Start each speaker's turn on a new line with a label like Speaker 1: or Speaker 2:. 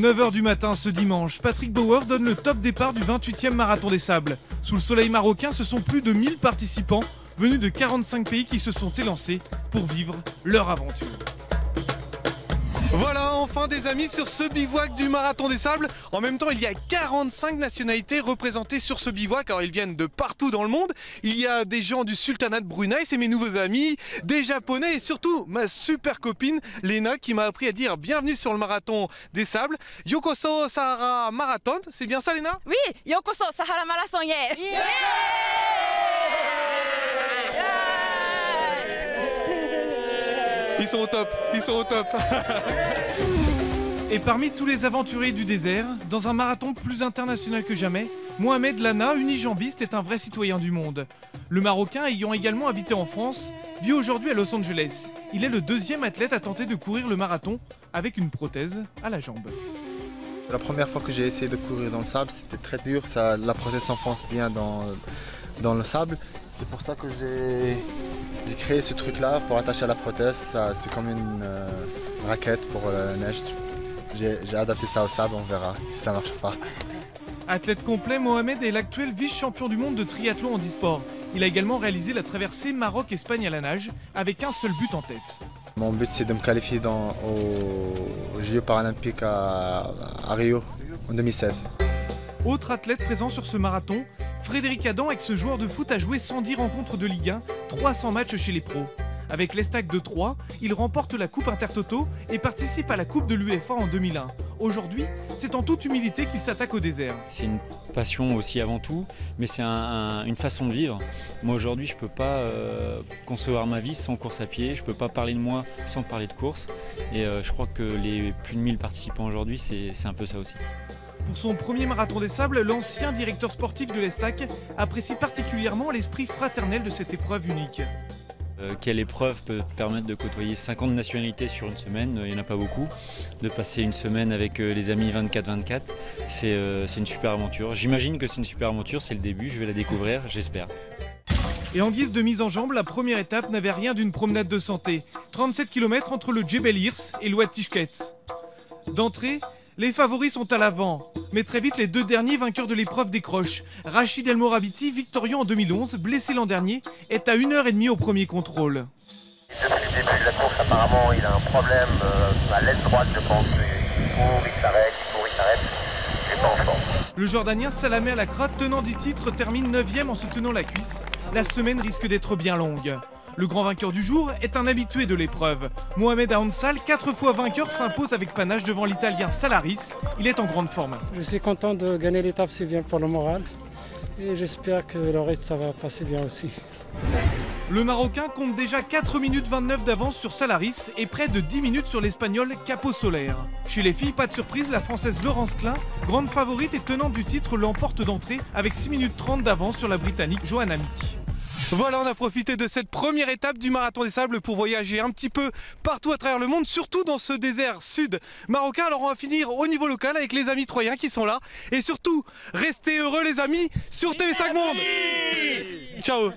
Speaker 1: 9 h du matin ce dimanche, Patrick Bauer donne le top départ du 28e Marathon des Sables. Sous le soleil marocain, ce sont plus de 1000 participants venus de 45 pays qui se sont élancés pour vivre leur aventure. Voilà, enfin des amis sur ce bivouac du Marathon des Sables. En même temps, il y a 45 nationalités représentées sur ce bivouac. Alors ils viennent de partout dans le monde. Il y a des gens du Sultanat de Brunei, c'est mes nouveaux amis, des Japonais et surtout ma super copine Léna qui m'a appris à dire bienvenue sur le Marathon des Sables. Yokoso Sahara Marathon, c'est bien ça Léna?
Speaker 2: Oui, Yokoso Sahara Marathon, yeah. Yeah.
Speaker 1: Ils sont au top, ils sont au top. Et parmi tous les aventuriers du désert, dans un marathon plus international que jamais, Mohamed Lana, unijambiste, est un vrai citoyen du monde. Le Marocain, ayant également habité en France, vit aujourd'hui à Los Angeles. Il est le deuxième athlète à tenter de courir le marathon avec une prothèse à la jambe.
Speaker 3: La première fois que j'ai essayé de courir dans le sable, c'était très dur. La prothèse s'enfonce bien dans le sable. C'est pour ça que j'ai créé ce truc-là pour attacher à la prothèse. C'est comme une raquette pour la neige. J'ai adapté ça au sable, on verra si ça marche pas.
Speaker 1: Athlète complet, Mohamed est l'actuel vice-champion du monde de triathlon en e-sport. Il a également réalisé la traversée Maroc-Espagne à la nage avec un seul but en tête.
Speaker 3: Mon but c'est de me qualifier aux Jeux paralympiques à Rio en 2016.
Speaker 1: Autre athlète présent sur ce marathon, Frédéric Adam, ex-joueur de foot, a joué 110 rencontres de Ligue 1, 300 matchs chez les pros. Avec l'Estac de Troyes, il remporte la Coupe Intertoto et participe à la Coupe de l'UEFA en 2001. Aujourd'hui, c'est en toute humilité qu'il s'attaque au désert.
Speaker 4: C'est une passion aussi avant tout, mais c'est une façon de vivre. Moi aujourd'hui, je ne peux pas concevoir ma vie sans course à pied, je ne peux pas parler de moi sans parler de course. Et je crois que les plus de 1000 participants aujourd'hui, c'est un peu ça aussi.
Speaker 1: Pour son premier Marathon des Sables, l'ancien directeur sportif de l'Estac apprécie particulièrement l'esprit fraternel de cette épreuve unique.
Speaker 4: Quelle épreuve peut permettre de côtoyer 50 nationalités sur une semaine? Il n'y en a pas beaucoup. De passer une semaine avec les amis 24-24, c'est une super aventure. J'imagine que c'est une super aventure, c'est le début, je vais la découvrir, j'espère.
Speaker 1: Et en guise de mise en jambe, la première étape n'avait rien d'une promenade de santé. 37 km entre le Djebel Hirs et l'Oued Tishket. D'entrée, les favoris sont à l'avant, mais très vite les deux derniers vainqueurs de l'épreuve décrochent. Rachid El Morabiti, victorieux en 2011, blessé l'an dernier, est à 1h30 au premier contrôle.
Speaker 5: Depuis le début de la course, apparemment, il a un problème à l'aile droite, je pense. Il court, il s'arrête, il n'est pas en forme.
Speaker 1: Le Jordanien Salamé à la crotte, tenant du titre, termine 9e en se tenant la cuisse. La semaine risque d'être bien longue. Le grand vainqueur du jour est un habitué de l'épreuve. Mohamed Aounsal, 4 fois vainqueur, s'impose avec panache devant l'Italien Salaris. Il est en grande forme.
Speaker 6: Je suis content de gagner l'étape, c'est bien pour le moral. Et j'espère que le reste, ça va passer bien aussi.
Speaker 1: Le Marocain compte déjà 4 minutes 29 d'avance sur Salaris et près de 10 minutes sur l'Espagnol Capo Soler. Chez les filles, pas de surprise, la Française Laurence Klein, grande favorite et tenante du titre, l'emporte d'entrée avec 6 minutes 30 d'avance sur la Britannique Johanna Meek. Voilà, on a profité de cette première étape du Marathon des Sables pour voyager un petit peu partout à travers le monde, surtout dans ce désert sud marocain. Alors on va finir au niveau local avec les amis troyens qui sont là. Et surtout, restez heureux les amis sur TV5 Monde. Ciao.